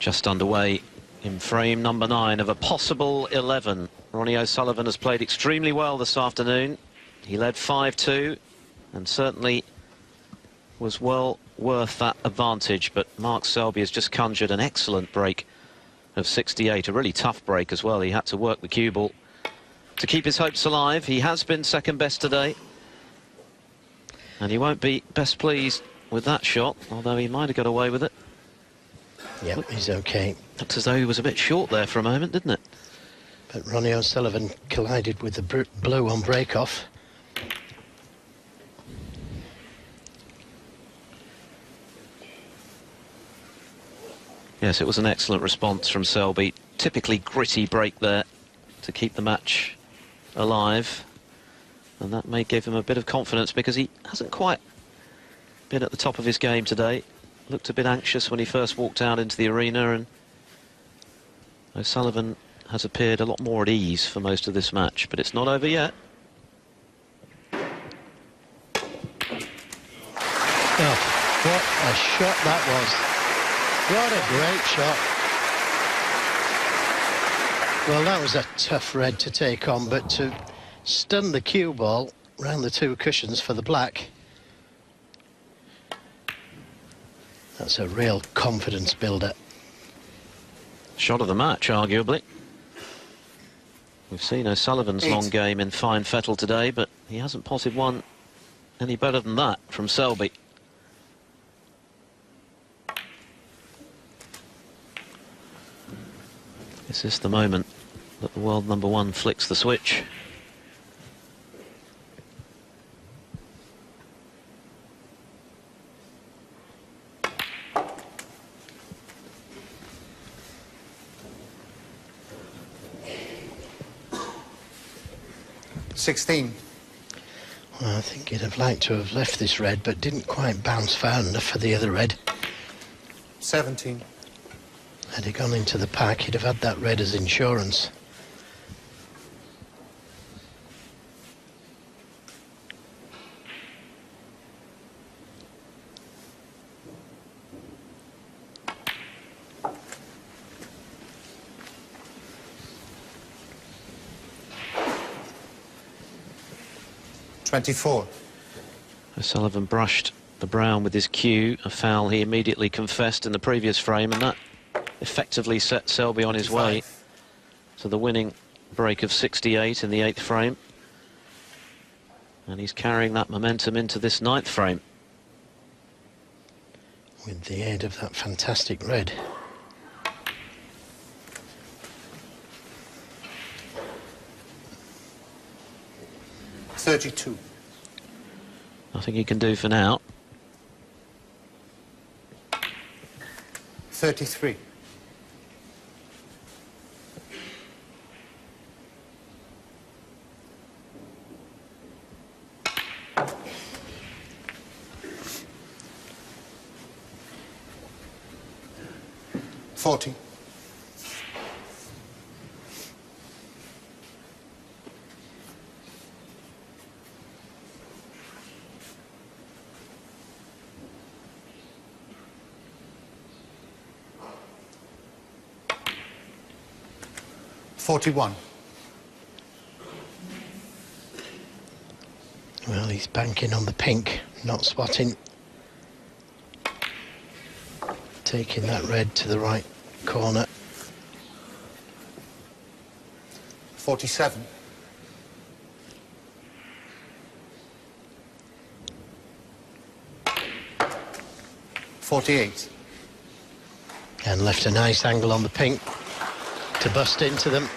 Just underway in frame number 9 of a possible 11. Ronnie O'Sullivan has played extremely well this afternoon. He led 5-2 and certainly was well worth that advantage, but Mark Selby has just conjured an excellent break of 68, a really tough break as well. He had to work the cue ball to keep his hopes alive. He has been second best today, and he won't be best pleased with that shot, although he might have got away with it. Yep, he's okay. Looks as though he was a bit short there for a moment, didn't it? But Ronnie O'Sullivan collided with the blue on break-off. Yes, it was an excellent response from Selby. Typically gritty break there to keep the match alive. And that may give him a bit of confidence, because he hasn't quite been at the top of his game today. Looked a bit anxious when he first walked out into the arena, and O'Sullivan has appeared a lot more at ease for most of this match, but it's not over yet. Oh, what a shot that was. What a great shot. Well, that was a tough red to take on, but to stun the cue ball round the two cushions for the black, that's a real confidence builder. Shot of the match, arguably. We've seen O'Sullivan's long game in fine fettle today, but he hasn't potted one any better than that from Selby. Is this the moment that the world number 1 flicks the switch? Well, I think he'd have liked to have left this red, but didn't quite bounce far enough for the other red. 17. Had he gone into the pack, he'd have had that red as insurance. O'Sullivan brushed the brown with his cue, a foul he immediately confessed in the previous frame, and that effectively set Selby on his way to the winning break of 68 in the 8th frame. And he's carrying that momentum into this 9th frame. With the aid of that fantastic red. Nothing he can do for now. 33. $40. 41. Well, he's banking on the pink, not spotting. Taking that red to the right corner. 47. 48. And left a nice angle on the pink to bust into them.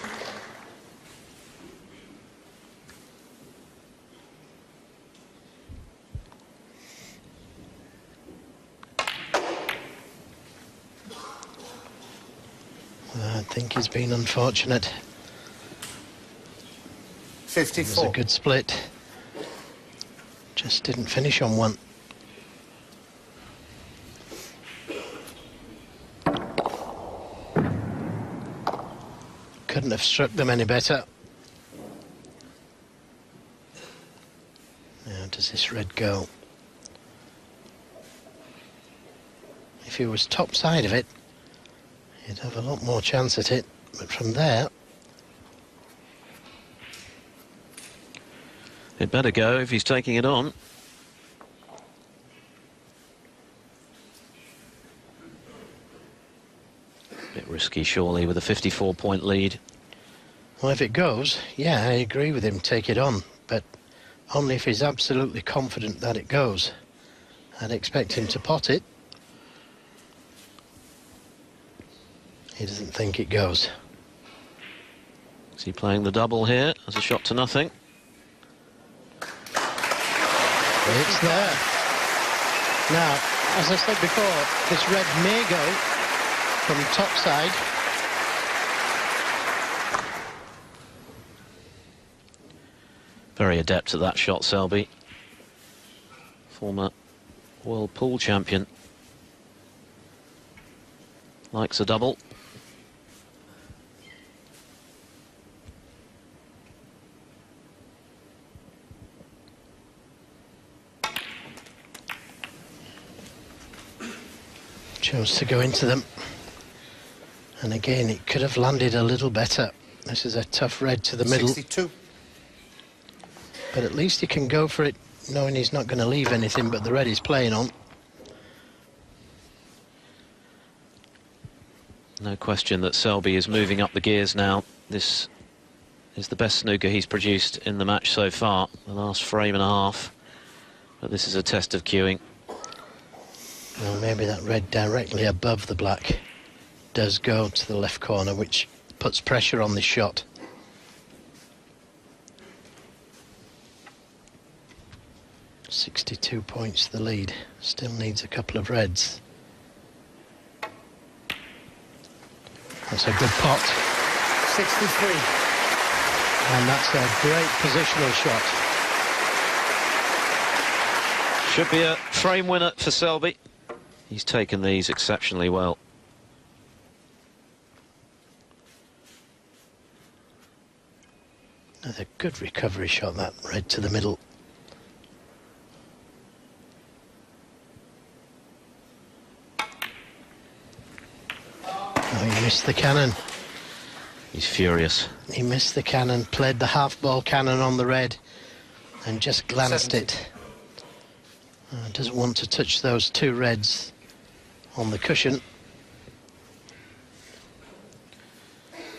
I think he's been unfortunate. 54. It was a good split. Just didn't finish on one. Couldn't have struck them any better. Now, does this red go? If he was top side of it, He'd have a lot more chance at it, but from there... It better go if he's taking it on. Bit risky, surely, with a 54-point lead. Well, if it goes, yeah, I agree with him, take it on, but only if he's absolutely confident that it goes. I'd expect him to pot it. He doesn't think it goes. Is he playing the double here as a shot to nothing? It's there. Now, as I said before, this red may go from topside. Very adept at that shot, Selby. Former world pool champion. Likes a double. Chose to go into them. And again, it could have landed a little better. This is a tough red to the middle. 62. But at least he can go for it, knowing he's not going to leave anything but the red he's playing on. No question that Selby is moving up the gears now. This is the best snooker he's produced in the match so far, the last frame and a half. But this is a test of cueing. Well, maybe that red directly above the black does go to the left corner, which puts pressure on this shot. .62 points the lead. Still needs a couple of reds. That's a good pot. 63. And that's a great positional shot. Should be a frame winner for Selby. He's taken these exceptionally well. Another good recovery shot, that red to the middle. Oh, he missed the cannon. He's furious. He missed the cannon, played the half-ball cannon on the red and just glanced 70. it. Doesn't want to touch those two reds on the cushion.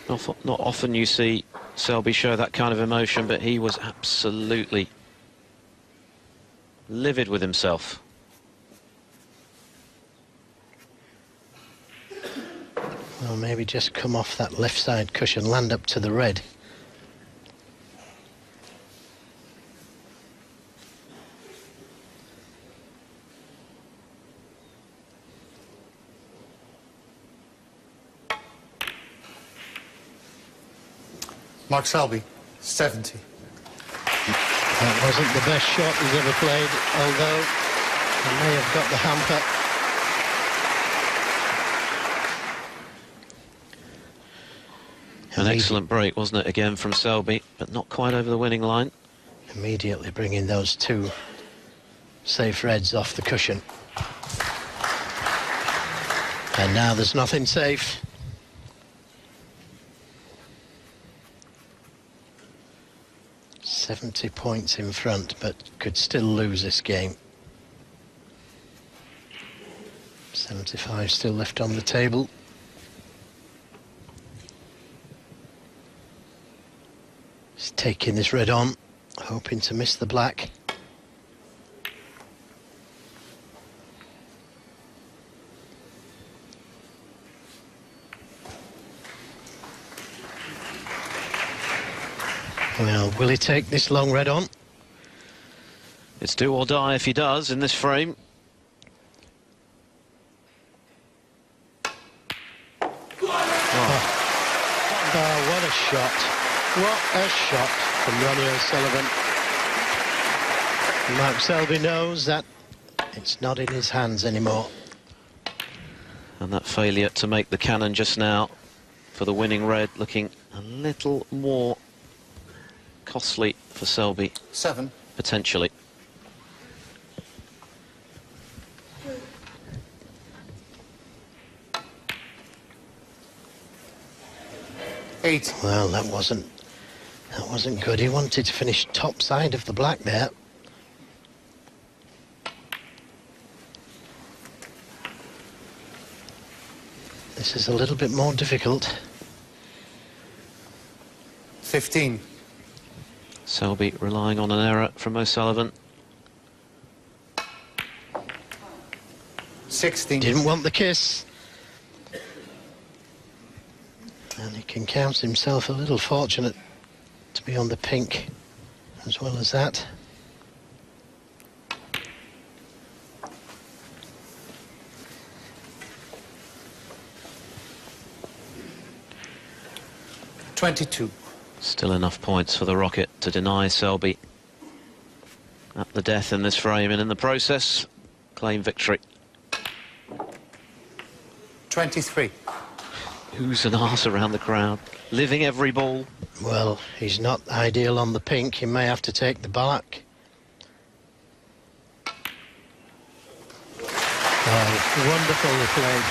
Not often you see Selby show that kind of emotion, but he was absolutely livid with himself. Well, maybe just come off that left side cushion, land up to the red. Mark Selby, 70. That wasn't the best shot he's ever played, although he may have got the hamper. An excellent break, wasn't it, again from Selby, but not quite over the winning line. Immediately bringing those two safe reds off the cushion. And now there's nothing safe. .70 points in front, but could still lose this game. 75 still left on the table. He's taking this red on, hoping to miss the black. Well, will he take this long red on? It's do or die if he does in this frame. Oh, what a shot. What a shot from Ronnie O'Sullivan. Mark Selby knows that it's not in his hands anymore. And that failure to make the cannon just now for the winning red looking a little more costly for Selby. 7. Potentially. 8. Well, that wasn't good. He wanted to finish top side of the black there. This is a little bit more difficult. 15. Selby relying on an error from O'Sullivan. 16. Didn't want the kiss. And he can count himself a little fortunate to be on the pink as well as that. $22. Still enough points for the Rocket to deny Selby at the death in this frame, and in the process claim victory. 23. Who's an arse around the crowd, living every ball. Well, he's not ideal on the pink. He may have to take the black. Oh, wonderfully played.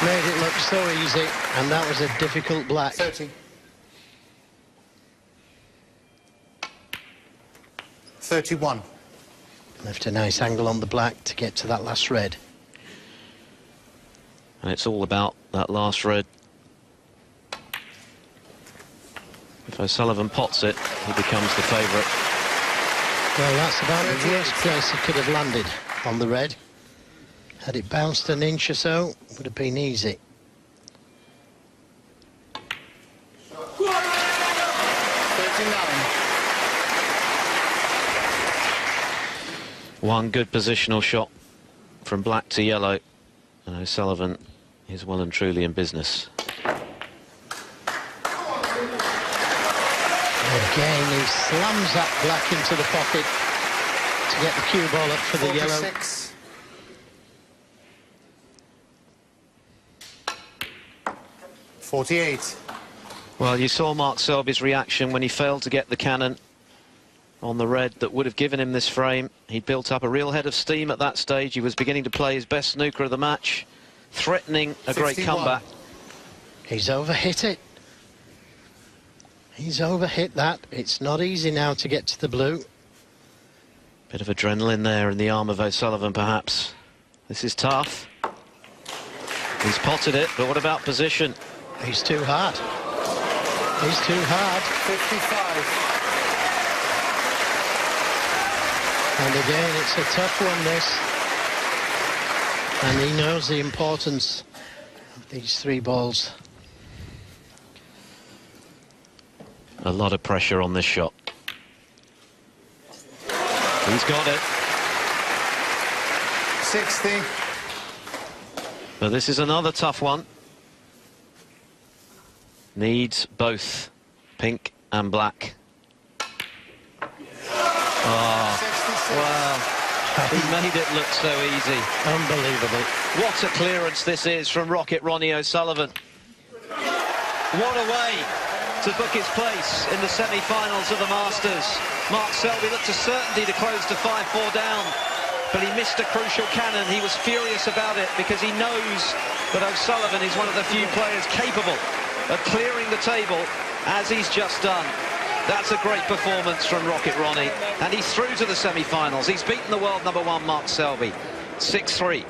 Made it look so easy, and that was a difficult black. 30. 31. Left a nice angle on the black to get to that last red. And it's all about that last red. If O'Sullivan pots it, he becomes the favourite. Well, that's about the worst place he could have landed on the red. Had it bounced an inch or so, it would have been easy. 39. One good positional shot from black to yellow, and O'Sullivan is well and truly in business. Again, he slams that black into the pocket to get the cue ball up for the 46. yellow. 48. Well, you saw Mark Selby's reaction when he failed to get the cannon on the red that would have given him this frame. He built up a real head of steam at that stage. He was beginning to play his best snooker of the match, threatening a 61. great comeback. He's overhit it. He's overhit that. It's not easy now to get to the blue. Bit of adrenaline there in the arm of O'Sullivan, perhaps. This is tough. He's potted it, but what about position? He's too hard. He's too hard. 55. And again, it's a tough one, this. And he knows the importance of these three balls. A lot of pressure on this shot. He's got it. 60. But this is another tough one. Needs both pink and black. Oh, 66. wow. He made it look so easy. Unbelievable. What a clearance this is from Rocket Ronnie O'Sullivan. What a way to book his place in the semi-finals of the Masters. Mark Selby looked a certainty to close to 5-4 down, but he missed a crucial cannon. He was furious about it because he knows that O'Sullivan is one of the few players capable of clearing the table as he's just done. That's a great performance from Rocket Ronnie, and he's through to the semi-finals. He's beaten the world #1 Mark Selby 6-3.